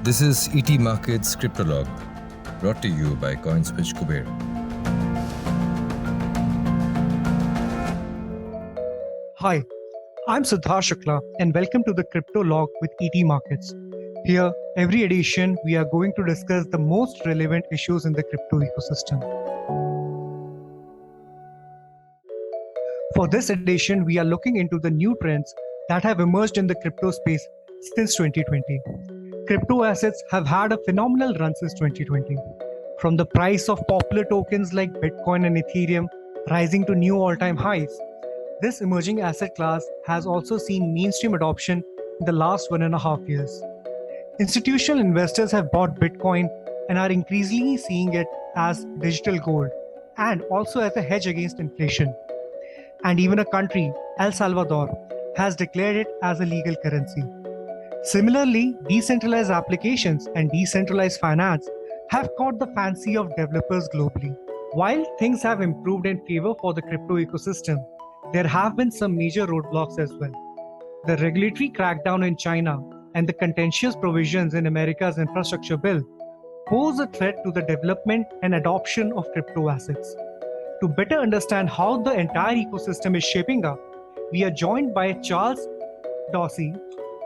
This is ET Markets Cryptolog, brought to you by CoinSwitch Kuber. Hi, I'm Siddharth Shukla and welcome to the Crypto Log with ET Markets. Here, every edition, we are going to discuss the most relevant issues in the crypto ecosystem. For this edition, we are looking into the new trends that have emerged in the crypto space since 2020. Crypto assets have had a phenomenal run since 2020. From the price of popular tokens like Bitcoin and Ethereum rising to new all-time highs, this emerging asset class has also seen mainstream adoption in the last 1.5 years. Institutional investors have bought Bitcoin and are increasingly seeing it as digital gold and also as a hedge against inflation. And even a country, El Salvador, has declared it as a legal currency. Similarly, decentralized applications and decentralized finance have caught the fancy of developers globally. While things have improved in favor for the crypto ecosystem, there have been some major roadblocks as well. The regulatory crackdown in China and the contentious provisions in America's infrastructure bill pose a threat to the development and adoption of crypto assets. To better understand how the entire ecosystem is shaping up, we are joined by Charles Dorsey,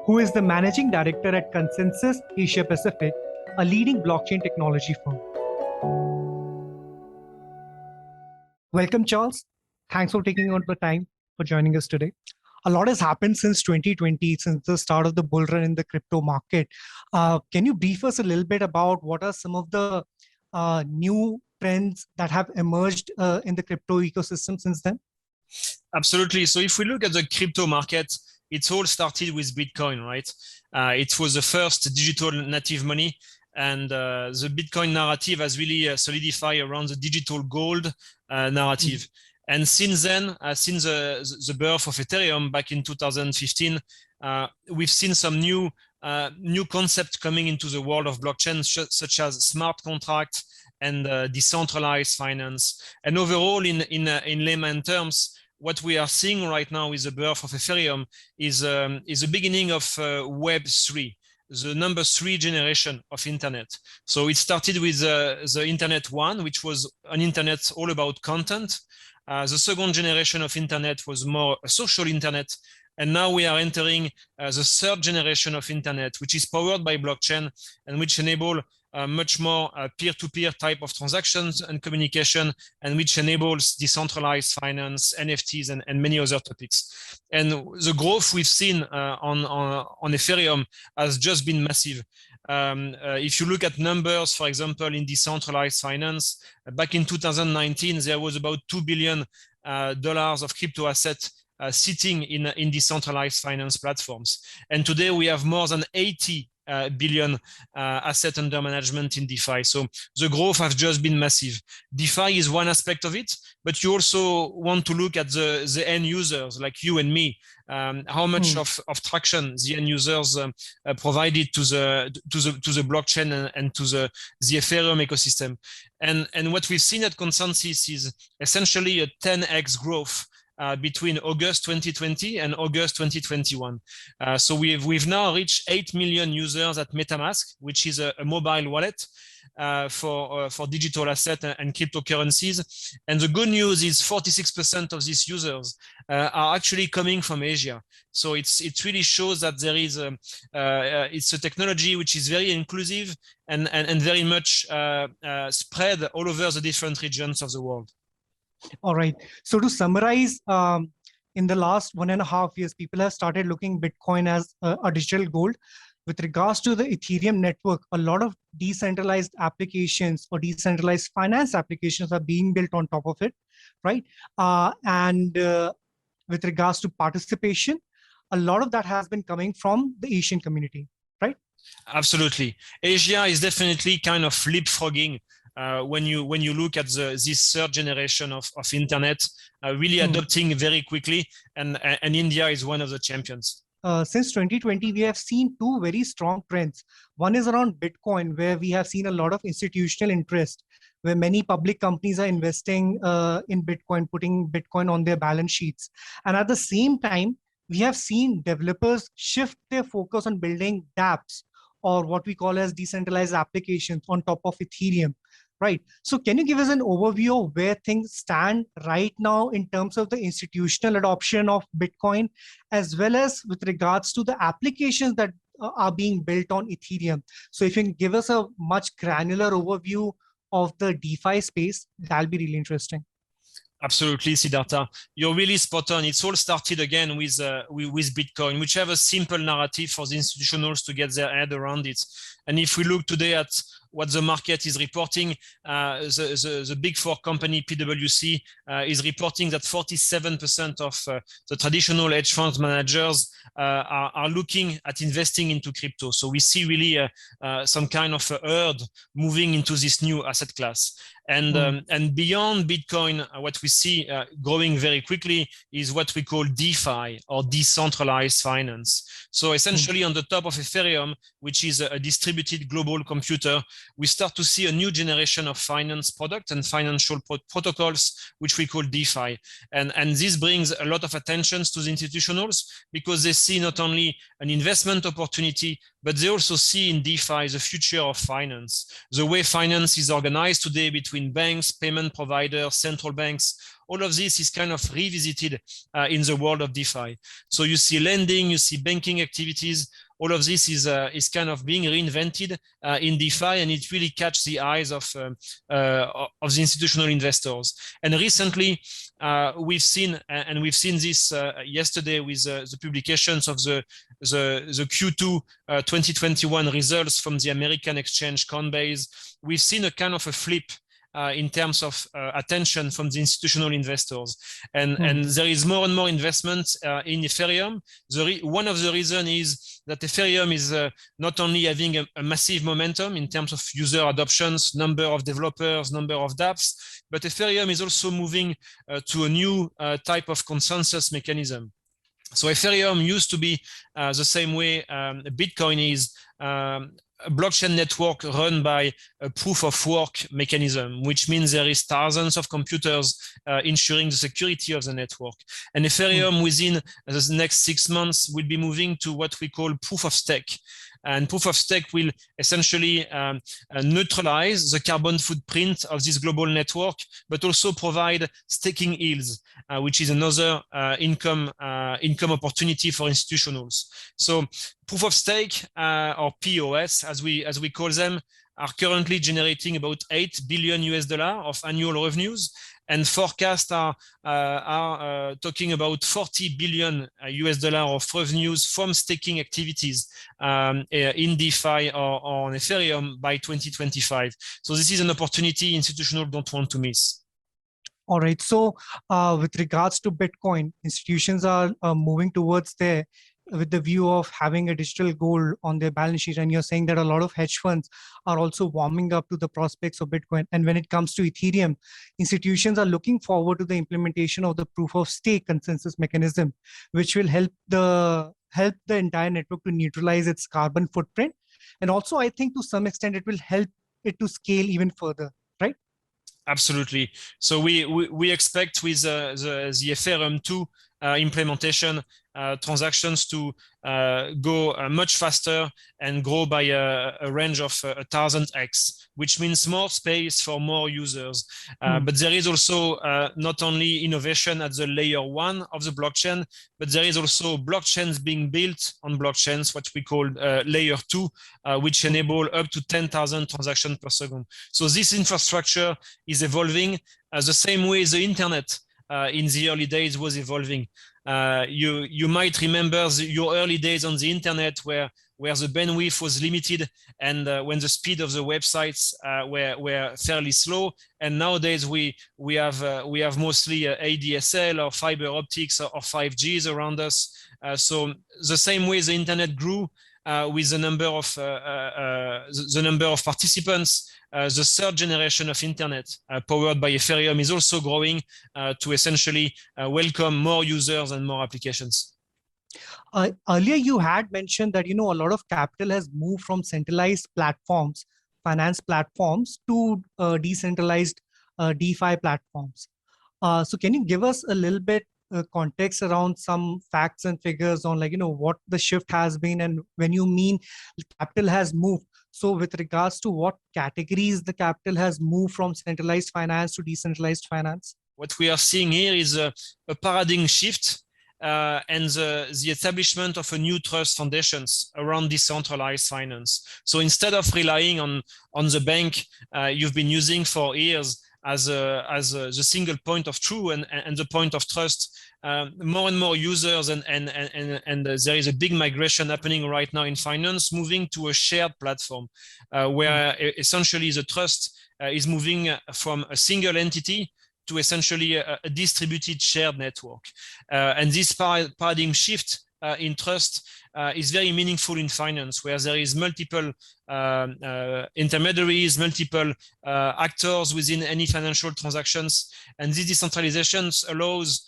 who is the managing director at Consensus Asia Pacific, a leading blockchain technology firm. Welcome, Charles. Thanks for taking out the time for joining us today. A lot has happened since 2020, since the start of the bull run in the crypto market. Can you brief us a little bit about what are some of the new trends that have emerged in the crypto ecosystem since then? Absolutely. So if we look at the crypto market, it all started with Bitcoin, right? It was the first digital native money. And the Bitcoin narrative has really solidified around the digital gold narrative. And since then, since the birth of Ethereum back in 2015, we've seen some new concepts coming into the world of blockchain, such as smart contracts and decentralized finance. And overall, in layman terms, what we are seeing right now with the birth of Ethereum is the beginning of Web 3. The number 3 generation of internet. So it started with the Internet 1, which was an internet all about content. The second generation of internet was more a social internet. And now we are entering the third generation of internet, which is powered by blockchain and which enable much more peer-to-peer type of transactions and communication, and which enables decentralized finance, NFTs, and many other topics. And the growth we've seen on Ethereum has just been massive. If you look at numbers, for example, in decentralized finance, back in 2019, there was about $2 billion of crypto assets sitting in decentralized finance platforms. And today we have more than 80 billion asset under management in DeFi. So the growth has just been massive. DeFi is one aspect of it, but you also want to look at the end users like you and me. How much of traction the end users provided to the blockchain and to the Ethereum ecosystem. And what we've seen at Consensus is essentially a 10x growth between August 2020 and August 2021. So we've now reached 8 million users at MetaMask, which is a mobile wallet for digital assets and cryptocurrencies. And the good news is 46% of these users are actually coming from Asia. So it really shows that there is it's a technology which is very inclusive and very much spread all over the different regions of the world. All right. So to summarize, in the last 1.5 years, people have started looking Bitcoin as a digital gold. With regards to the Ethereum network, a lot of decentralized applications or decentralized finance applications are being built on top of it, right? And with regards to participation, a lot of that has been coming from the Asian community, right? Absolutely. Asia is definitely kind of leapfrogging when you look at this third generation of internet, really adopting very quickly, and India is one of the champions. Since 2020, we have seen two very strong trends. One is around Bitcoin, where we have seen a lot of institutional interest, where many public companies are investing in Bitcoin, putting Bitcoin on their balance sheets. And at the same time, we have seen developers shift their focus on building dApps or what we call as decentralized applications on top of Ethereum, right? So can you give us an overview of where things stand right now in terms of the institutional adoption of Bitcoin, as well as with regards to the applications that are being built on Ethereum? So if you can give us a much granular overview of the DeFi space, that'll be really interesting. Absolutely, Siddhartha. You're really spot on. It's all started again with Bitcoin, which have a simple narrative for the institutionals to get their head around it. And if we look today at what the market is reporting, the big four company PwC is reporting that 47% of the traditional hedge fund managers are looking at investing into crypto. So we see really some kind of a herd moving into this new asset class. And beyond Bitcoin, what we see growing very quickly is what we call DeFi, or decentralized finance. So essentially on the top of Ethereum, which is a distributed global computer, we start to see a new generation of finance product and financial protocols, which we call DeFi. And this brings a lot of attention to the institutionals, because they see not only an investment opportunity, but they also see in DeFi the future of finance. The way finance is organized today between banks, payment providers, central banks, all of this is kind of revisited in the world of DeFi. So you see lending, you see banking activities, all of this is kind of being reinvented in DeFi, and it really catches the eyes of the institutional investors. And recently, we've seen this yesterday with the publications of the Q2 2021 results from the American exchange Coinbase. We've seen a kind of a flip in terms of attention from the institutional investors. And there is more and more investment in Ethereum. One of the reasons is that Ethereum is not only having a massive momentum in terms of user adoptions, number of developers, number of dApps, but Ethereum is also moving to a new type of consensus mechanism. So Ethereum used to be the same way Bitcoin is, a blockchain network run by a proof of work mechanism, which means there is thousands of computers ensuring the security of the network. And Ethereum within the next 6 months will be moving to what we call proof of stake. And proof of stake will essentially neutralize the carbon footprint of this global network, but also provide staking yields, which is another income opportunity for institutionals. So proof of stake, or POS, as we call them, are currently generating about $8 billion of annual revenues, and forecasts are talking about $40 billion of revenues from staking activities in DeFi or on Ethereum by 2025. So this is an opportunity institutional don't want to miss. All right. So with regards to Bitcoin, institutions are moving towards there with the view of having a digital gold on their balance sheet. And you're saying that a lot of hedge funds are also warming up to the prospects of Bitcoin. And when it comes to Ethereum, institutions are looking forward to the implementation of the proof of stake consensus mechanism, which will help the entire network to neutralize its carbon footprint. And also, I think to some extent, it will help it to scale even further, right? Absolutely. So we expect with the Ethereum 2 implementation, transactions to go much faster and grow by a range of 1000x, which means more space for more users. But there is also not only innovation at the layer 1 of the blockchain, but there is also blockchains being built on blockchains, what we call layer 2, which enable up to 10,000 transactions per second. So this infrastructure is evolving the same way the internet in the early days was evolving. You might remember your early days on the internet where the bandwidth was limited, and when the speed of the websites were fairly slow. And nowadays we have mostly ADSL or fiber optics or 5Gs around us. So the same way the internet grew with the number of participants, the third generation of internet powered by Ethereum is also growing to essentially welcome more users and more applications. Earlier, you had mentioned that a lot of capital has moved from centralized platforms, finance platforms, to decentralized DeFi platforms. So can you give us a little bit context around some facts and figures on what the shift has been, and when you mean capital has moved, so with regards to what categories the capital has moved from centralized finance to decentralized finance? What we are seeing here is a paradigm shift and the establishment of a new trust foundations around decentralized finance. So instead of relying on the bank you've been using for years as the single point of truth and the point of trust, more and more users and there is a big migration happening right now in finance, moving to a shared platform where essentially the trust is moving from a single entity to essentially a distributed shared network. And this paradigm shift in trust is very meaningful in finance, where there is multiple intermediaries, multiple actors within any financial transactions. And this decentralization allows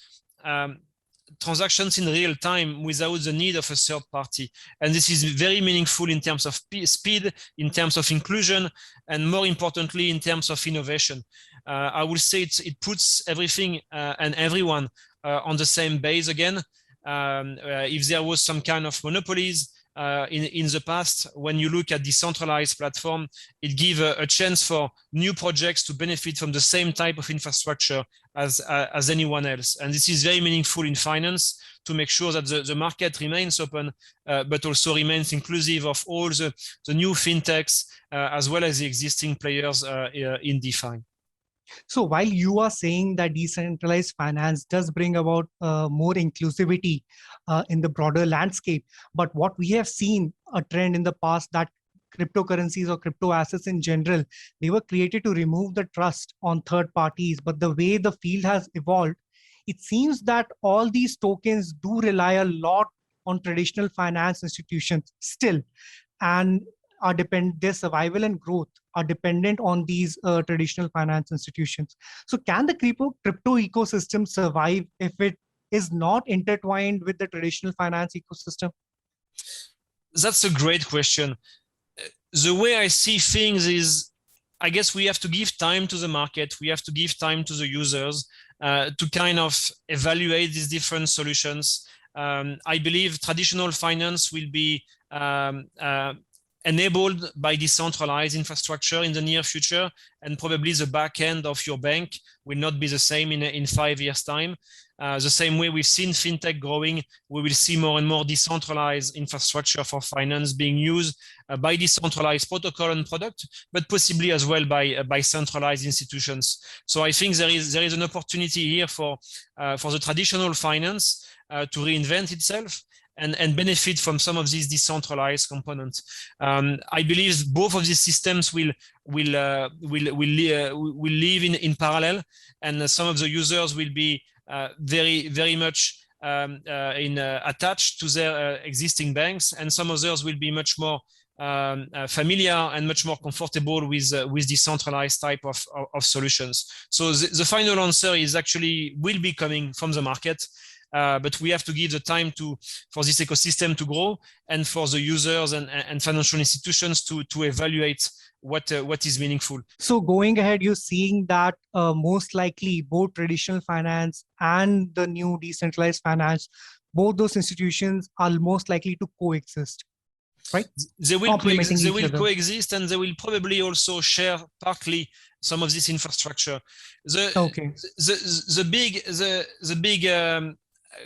transactions in real time without the need of a third party. And this is very meaningful in terms of speed, in terms of inclusion, and more importantly, in terms of innovation. I would say it puts everything and everyone on the same base again. If there was some kind of monopolies in the past, when you look at decentralized platform, it gives a chance for new projects to benefit from the same type of infrastructure as anyone else. And this is very meaningful in finance to make sure that the market remains open, but also remains inclusive of all the new fintechs, as well as the existing players in DeFi. So while you are saying that decentralized finance does bring about more inclusivity in the broader landscape, but what we have seen a trend in the past that cryptocurrencies or crypto assets in general, they were created to remove the trust on third parties. But the way the field has evolved, it seems that all these tokens do rely a lot on traditional finance institutions still, and their survival and growth are dependent on these traditional finance institutions. So can the crypto ecosystem survive if it is not intertwined with the traditional finance ecosystem? That's a great question. The way I see things is, I guess we have to give time to the market. We have to give time to the users to kind of evaluate these different solutions. I believe traditional finance will be enabled by decentralized infrastructure in the near future, and probably the back end of your bank will not be the same in 5 years' time. The same way we've seen fintech growing, we will see more and more decentralized infrastructure for finance being used by decentralized protocol and product, but possibly as well by centralized institutions. So I think there is an opportunity here for the traditional finance to reinvent itself and benefit from some of these decentralized components. I believe both of these systems will live in parallel, and some of the users will be very much attached to their existing banks, and some others will be much more familiar and much more comfortable with decentralized type of solutions. So the final answer is actually will be coming from the market. But we have to give the time for this ecosystem to grow, and for the users and financial institutions to evaluate what is meaningful. So going ahead, you're seeing that most likely both traditional finance and the new decentralized finance, both those institutions are most likely to coexist, right? They will coexist, and they will probably also share partly some of this infrastructure. The big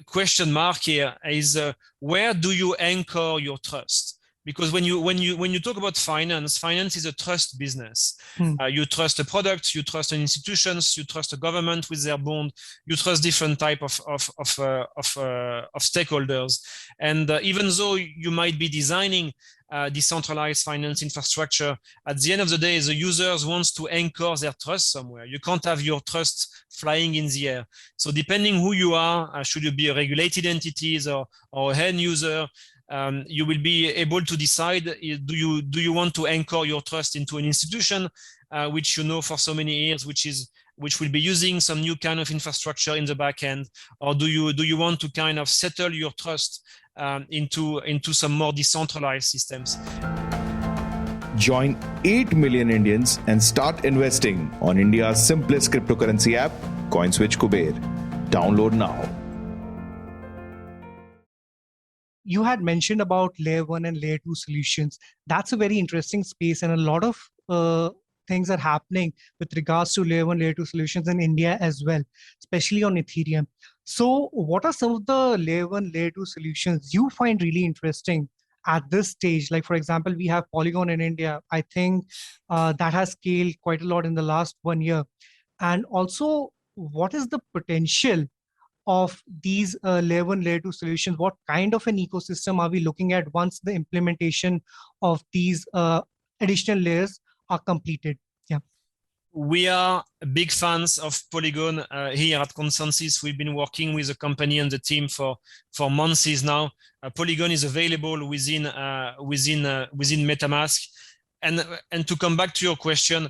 question mark here is where do you anchor your trust? Because when you talk about finance is a trust business. You trust a product, you trust an institutions, you trust a government with their bond, you trust different type of stakeholders. And even though you might be designing decentralized finance infrastructure, at the end of the day, the users wants to anchor their trust somewhere. You can't have your trust flying in the air. So depending who you are, should you be a regulated entities or end user, you will be able to decide, do you want to anchor your trust into an institution which you know for so many years, which will be using some new kind of infrastructure in the back end, or do you want to kind of settle your trust into some more decentralized systems? Join 8 million Indians and start investing on India's simplest cryptocurrency app, CoinSwitch Kuber. Download now. you had mentioned about layer 1 and layer 2 solutions. That's a very interesting space, and a lot of things are happening with regards to layer 1, layer 2 solutions in India as well, especially on Ethereum. So what are some of the layer 1, layer 2 solutions you find really interesting at this stage? Like, for example, we have Polygon in India. I think that has scaled quite a lot in the last 1 year. And also, what is the potential of these layer 1, layer 2 solutions? What kind of an ecosystem are we looking at once the implementation of these additional layers are completed? Yeah. We are big fans of Polygon here at Consensus. We've been working with the company and the team for months now. Polygon is available within MetaMask. And to come back to your question,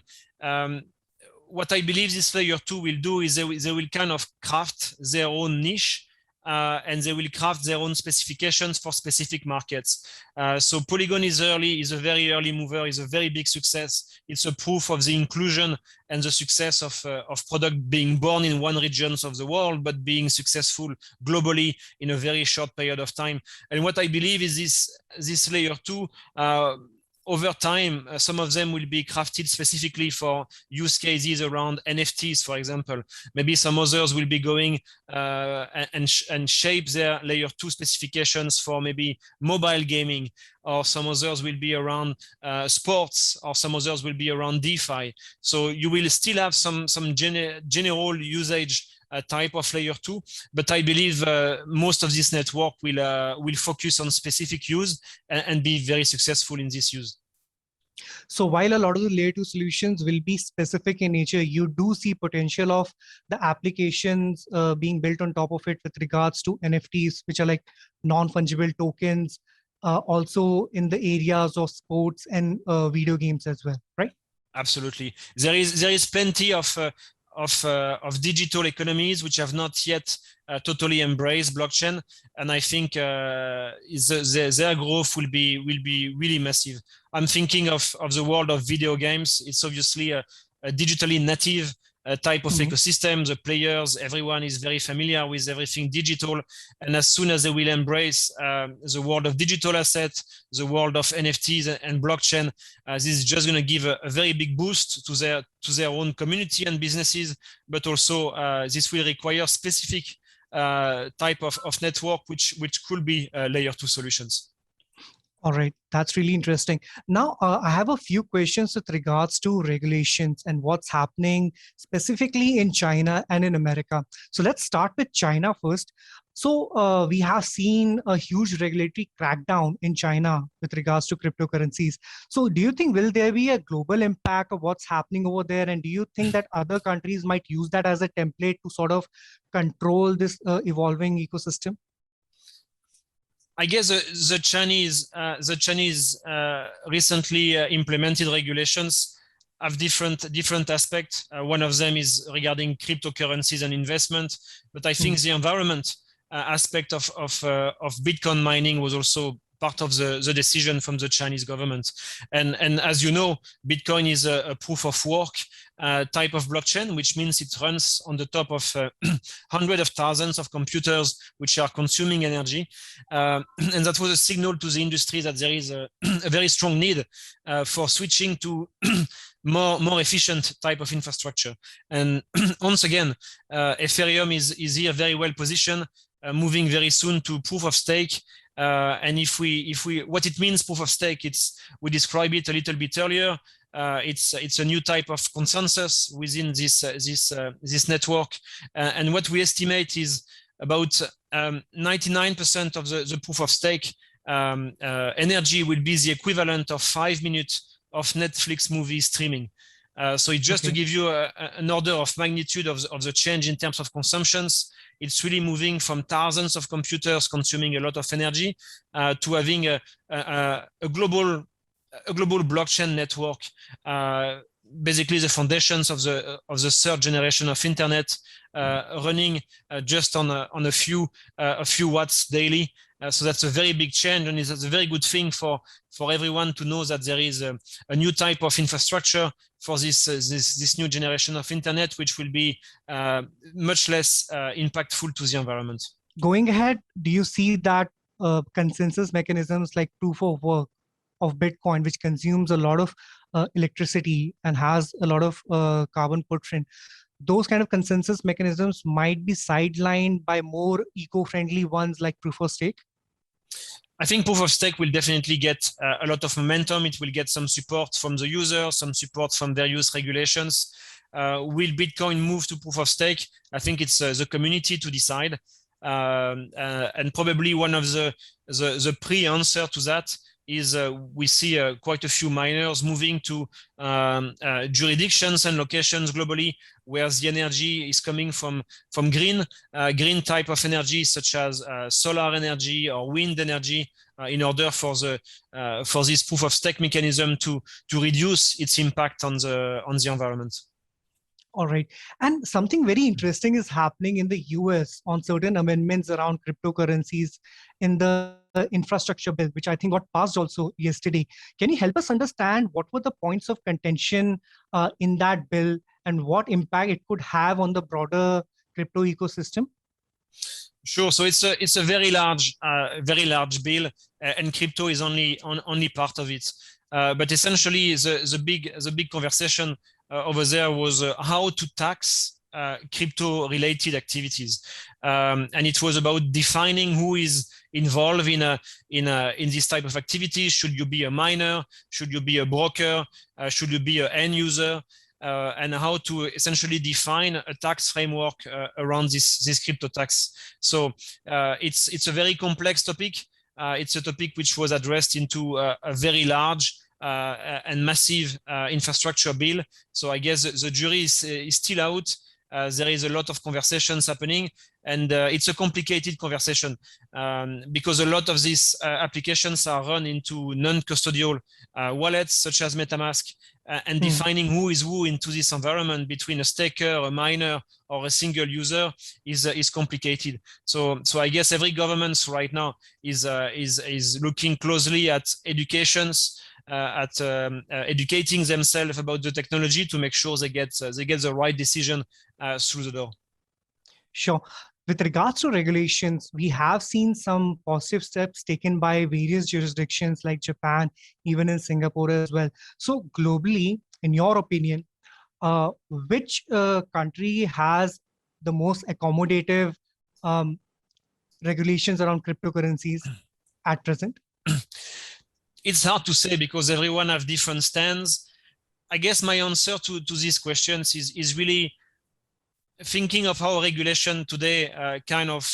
what I believe this layer 2 will do is they will kind of craft their own niche, and they will craft their own specifications for specific markets. So Polygon is a very early mover, is a very big success. It's a proof of the inclusion and the success of product being born in one region of the world, but being successful globally in a very short period of time. And what I believe is this layer 2, over time, some of them will be crafted specifically for use cases around NFTs, for example. Maybe some others will be going and shape their layer 2 specifications for maybe mobile gaming, or some others will be around sports, or some others will be around DeFi. So you will still have some general usage type of layer 2, but I believe most of this network will focus on specific use and be very successful in this use. So while a lot of the layer 2 solutions will be specific in nature, you do see potential of the applications being built on top of it with regards to NFTs, which are like non-fungible tokens, also in the areas of sports and video games as well, right? Absolutely. There is plenty of digital economies which have not yet totally embraced blockchain, and I think their growth will be really massive. I'm thinking of the world of video games. It's obviously a digitally native type of ecosystem. The players, everyone is very familiar with everything digital, and as soon as they will embrace the world of digital assets, the world of NFTs and blockchain, this is just going to give a very big boost to their own community and businesses, but also this will require specific type of network which could be layer 2 solutions. All right, that's really interesting. Now, I have a few questions with regards to regulations and what's happening specifically in China and in America. So let's start with China first. So we have seen a huge regulatory crackdown in China with regards to cryptocurrencies. So do you think will there be a global impact of what's happening over there? And do you think that other countries might use that as a template to sort of control this evolving ecosystem? I guess the Chinese recently implemented regulations have different aspects. One of them is regarding cryptocurrencies and investment, but I think the environment aspect of Bitcoin mining was also part of the decision from the Chinese government. And as you know, Bitcoin is a proof of work type of blockchain, which means it runs on the top of hundreds of thousands of computers which are consuming energy. And that was a signal to the industry that there is a very strong need for switching to more efficient type of infrastructure. And once again, Ethereum is here very well positioned, moving very soon to proof of stake. And if we what it means, proof of stake, we described it a little bit earlier. It's a new type of consensus within this network, and what we estimate is about 99% of the proof of stake energy will be the equivalent of 5 minutes of Netflix movie streaming. So it's just to give you an order of magnitude of the change in terms of consumptions. It's really moving from thousands of computers consuming a lot of energy to having a global blockchain network, basically the foundations of the third generation of internet, running just on a few watts daily. So that's a very big change, and it's a very good thing for everyone to know that there is a new type of infrastructure for this new generation of internet, which will be much less impactful to the environment. Going ahead, do you see that consensus mechanisms like proof of work of Bitcoin, which consumes a lot of electricity and has a lot of carbon footprint, those kind of consensus mechanisms might be sidelined by more eco-friendly ones like proof of stake? I think proof of stake will definitely get a lot of momentum. It will get some support from the user, some support from various regulations. Will Bitcoin move to proof of stake? I think it's the community to decide. And probably one of the pre-answer to that is we see quite a few miners moving to jurisdictions and locations globally where the energy is coming from green type of energy, such as solar energy or wind energy, in order for this proof of stake mechanism to reduce its impact on the environment. All right. And something very interesting is happening in the US on certain amendments around cryptocurrencies in the infrastructure bill, which I think got passed also yesterday. Can you help us understand what were the points of contention in that bill and what impact it could have on the broader crypto ecosystem? Sure. So it's a very large bill, and crypto is only part of it. But essentially, the big conversation over there was how to tax crypto-related activities, and it was about defining who is involved in this type of activities. Should you be a miner? Should you be a broker? Should you be an end user? And how to essentially define a tax framework around this crypto tax. So it's a very complex topic. It's a topic which was addressed into a very large and massive infrastructure bill. So I guess the jury is still out. There is a lot of conversations happening, and it's a complicated conversation because a lot of these applications are run into non-custodial wallets such as MetaMask, and defining who is who into this environment between a staker, a miner, or a single user is complicated. So I guess every government right now is looking closely at educations, educating themselves about the technology to make sure they get the right decision through the door. Sure. With regards to regulations, we have seen some positive steps taken by various jurisdictions like Japan, even in Singapore as well. So globally, in your opinion, which country has the most accommodative regulations around cryptocurrencies at present? It's hard to say because everyone has different stands. I guess my answer to these questions is really thinking of how regulation today kind of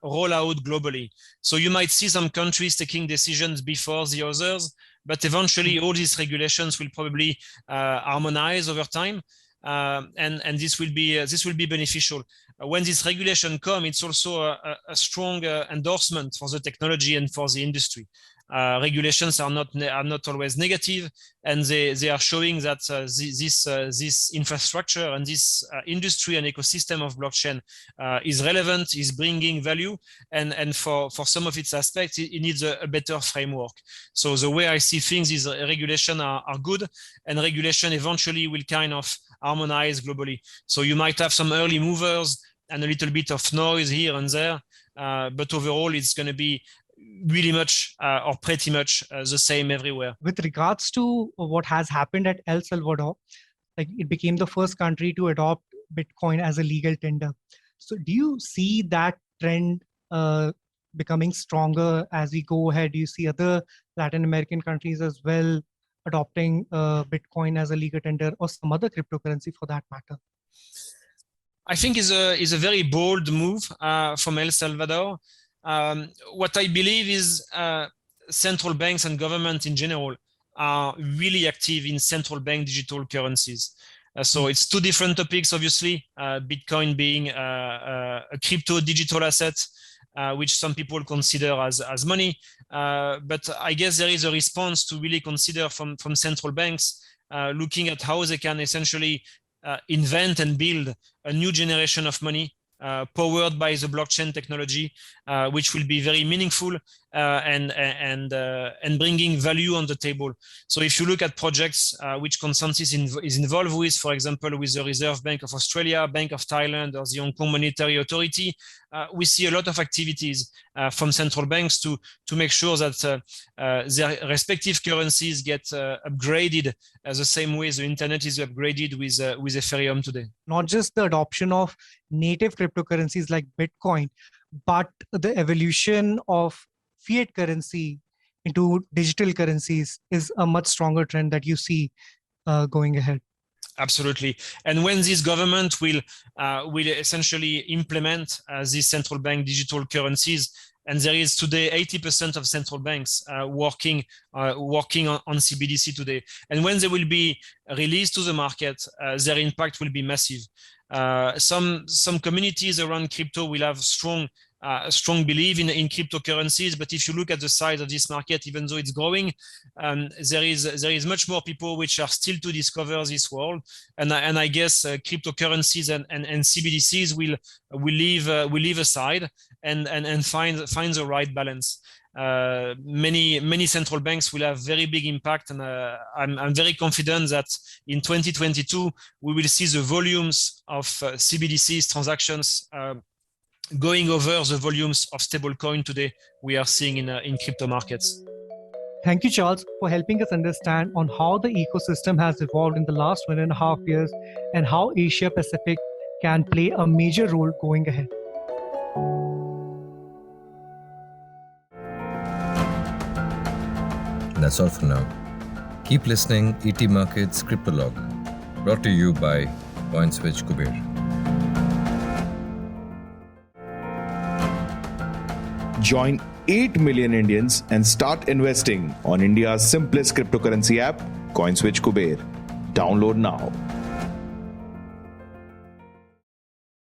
roll out globally. So you might see some countries taking decisions before the others, but eventually all these regulations will probably harmonize over time, and this will be beneficial. When this regulation comes, it's also a strong endorsement for the technology and for the industry. Regulations are not always negative, and they are showing that this infrastructure and this industry and ecosystem of blockchain is relevant, is bringing value, and for some of its aspects, it needs a better framework. So the way I see things is regulation are good, and regulation eventually will kind of harmonize globally. So you might have some early movers and a little bit of noise here and there, but overall it's going to be really much or pretty much the same everywhere. With regards to what has happened at El Salvador, like it became the first country to adopt Bitcoin as a legal tender. So do you see that trend becoming stronger as we go ahead? Do you see other Latin American countries as well adopting Bitcoin as a legal tender, or some other cryptocurrency for that matter? I think is a very bold move from El Salvador. What I believe is central banks and government in general are really active in central bank digital currencies. So it's two different topics, obviously. Bitcoin being a crypto digital asset, which some people consider as money. But I guess there is a response to really consider from central banks looking at how they can essentially invent and build a new generation of money powered by the blockchain technology, which will be very meaningful and bringing value on the table. So if you look at projects which Consensus is involved with, for example, with the Reserve Bank of Australia, Bank of Thailand, or the Hong Kong Monetary Authority, we see a lot of activities from central banks to make sure that their respective currencies get upgraded the same way the internet is upgraded with Ethereum today. Not just the adoption of native cryptocurrencies like Bitcoin, but the evolution of fiat currency into digital currencies is a much stronger trend that you see going ahead. Absolutely. And when this government will essentially implement these central bank digital currencies, and there is today 80% of central banks working on CBDC today. And when they will be released to the market, their impact will be massive. Some communities around crypto will have strong belief in cryptocurrencies, but if you look at the size of this market, even though it's growing, there is much more people which are still to discover this world, and I guess cryptocurrencies and CBDCs will leave aside and find the right balance. Many central banks will have very big impact, and I'm very confident that in 2022 we will see the volumes of CBDCs transactions going over the volumes of stablecoin today we are seeing in crypto markets. Thank you, Charles, for helping us understand on how the ecosystem has evolved in the last 1.5 years and how Asia Pacific can play a major role going ahead. That's all for now. Keep listening. ET Markets Cryptolog, brought to you by CoinSwitch Kuber. Join 8 million Indians and start investing on India's simplest cryptocurrency app, CoinSwitch Kuber. Download now.